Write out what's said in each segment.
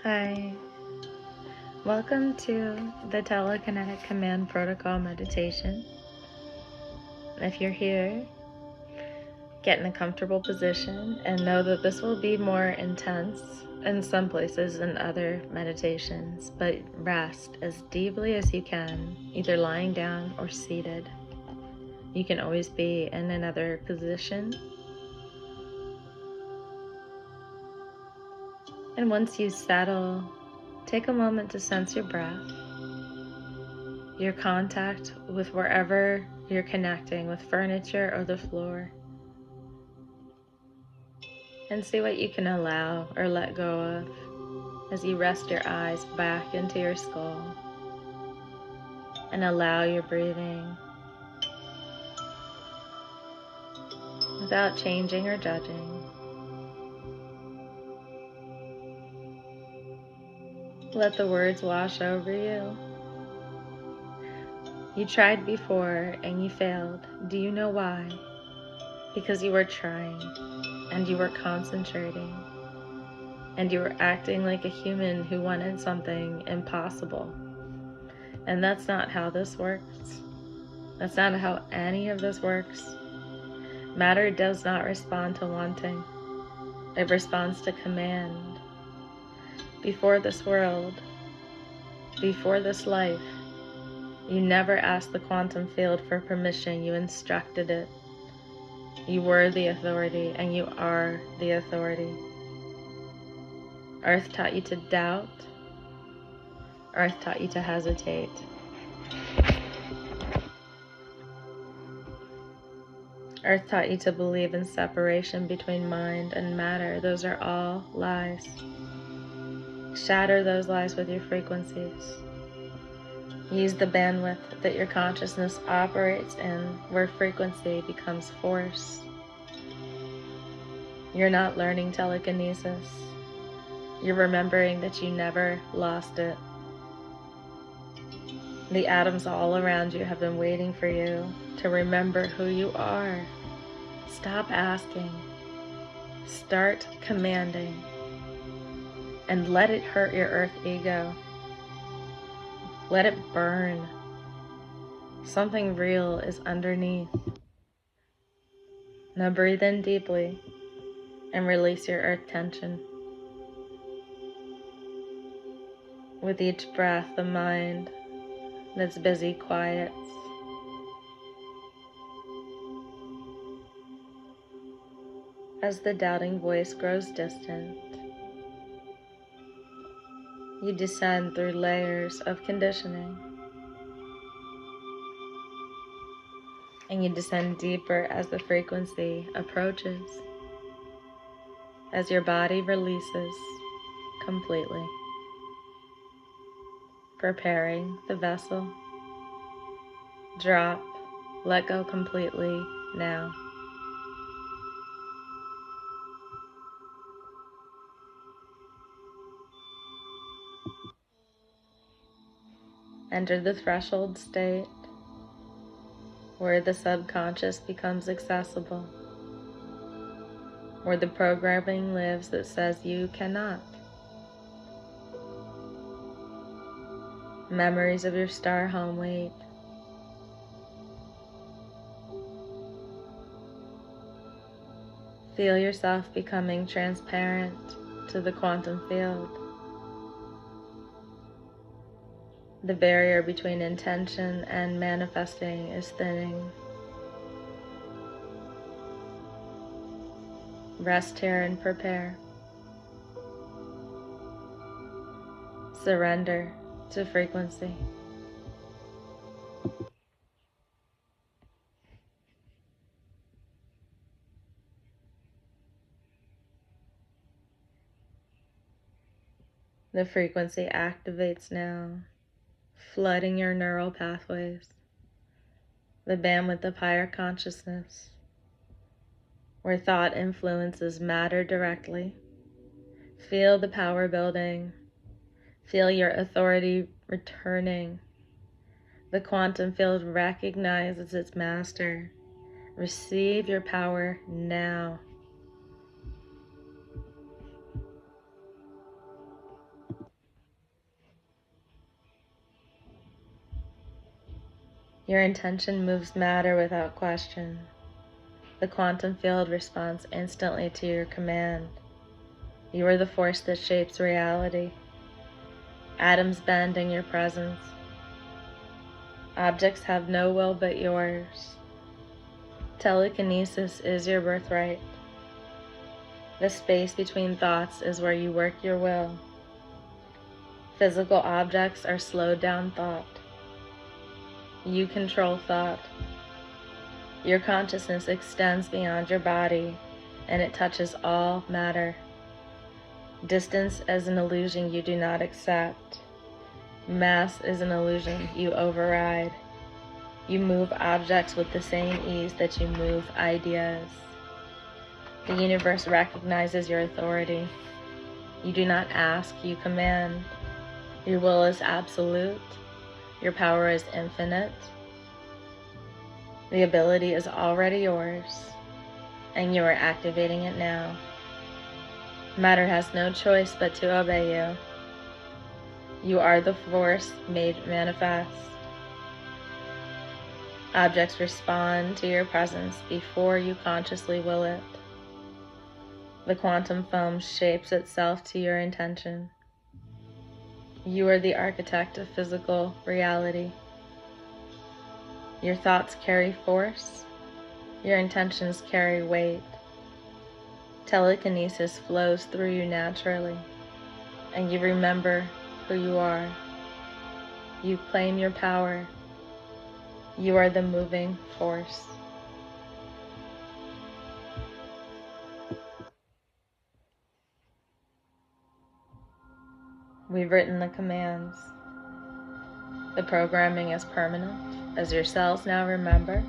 Hi, welcome to the Telekenetic Command Protocol Meditation. If you're here, get in a comfortable position and know that this will be more intense in some places than other meditations, but rest as deeply as you can, either lying down or seated. You can always be in another position. And once you settle, take a moment to sense your breath, your contact with wherever you're connecting with furniture or the floor, and see what you can allow or let go of as you rest your eyes back into your skull and allow your breathing without changing or judging. Let the words wash over you. You tried before and you failed. Do you know why? Because you were trying and you were concentrating and you were acting like a human who wanted something impossible. And that's not how this works. That's not how any of this works. Matter does not respond to wanting. It responds to command. Before this world, before this life, you never asked the quantum field for permission. You instructed it. You were the authority, and you are the authority. Earth taught you to doubt. Earth taught you to hesitate. Earth taught you to believe in separation between mind and matter. Those are all lies. Shatter those lies with your frequencies. Use the bandwidth that your consciousness operates in, where frequency becomes force. You're not learning telekinesis. You're remembering that you never lost it. The atoms all around you have been waiting for you to remember who you are. Stop asking. Start commanding. And let it hurt your earth ego. Let it burn. Something real is underneath. Now breathe in deeply and release your earth tension. With each breath, the mind that's busy quiets. As the doubting voice grows distant, you descend through layers of conditioning. And you descend deeper as the frequency approaches, as your body releases completely, preparing the vessel. Drop, let go completely now. Enter the threshold state, where the subconscious becomes accessible, where the programming lives that says you cannot. Memories of your star home wait. Feel yourself becoming transparent to the quantum field. The barrier between intention and manifesting is thinning. Rest here and prepare. Surrender to frequency. The frequency activates now, flooding your neural pathways, the bandwidth of higher consciousness, where thought influences matter directly. Feel the power building. Feel your authority returning. The quantum field recognizes its master. Receive your power now. Your intention moves matter without question. The quantum field responds instantly to your command. You are the force that shapes reality. Atoms bend in your presence. Objects have no will but yours. Telekinesis is your birthright. The space between thoughts is where you work your will. Physical objects are slowed down thought. You control thought. Your consciousness extends beyond your body, and it touches all matter. Distance is an illusion you do not accept. Mass is an illusion you override. You move objects with the same ease that you move ideas. The universe recognizes your authority. You do not ask, you command. Your will is absolute. Your power is infinite. The ability is already yours, and you are activating it now. Matter has no choice but to obey you. You are the force made manifest. Objects respond to your presence before you consciously will it. The quantum foam shapes itself to your intention. You are the architect of physical reality. Your thoughts carry force. Your intentions carry weight. Telekinesis flows through you naturally, and you remember who you are. You claim your power. You are the moving force. We've written the commands. The programming is permanent, as your cells now remember.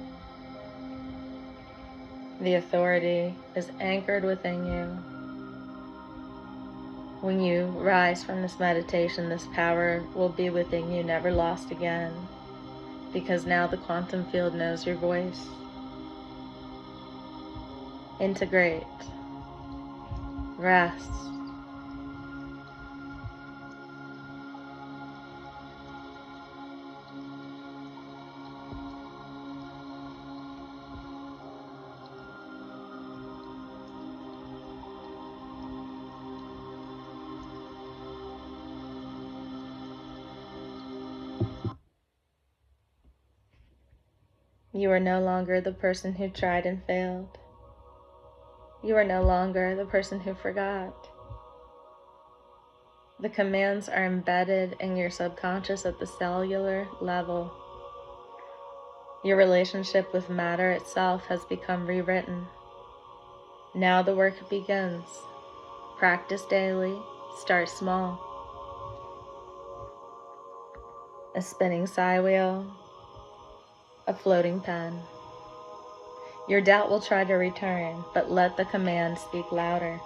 The authority is anchored within you. When you rise from this meditation, this power will be within you, never lost again, because now the quantum field knows your voice. Integrate. Rest. You are no longer the person who tried and failed. You are no longer the person who forgot. The commands are embedded in your subconscious at the cellular level. Your relationship with matter itself has become rewritten. Now the work begins. Practice daily. Start small. A spinning sigh wheel. A floating pen. Your doubt will try to return, but let the command speak louder.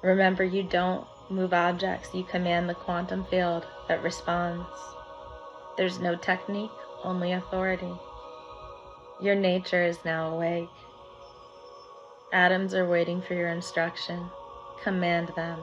Remember, you don't move objects, you command the quantum field that responds. There's no technique, only authority. Your nature is now awake. Atoms are waiting for your instruction. Command them.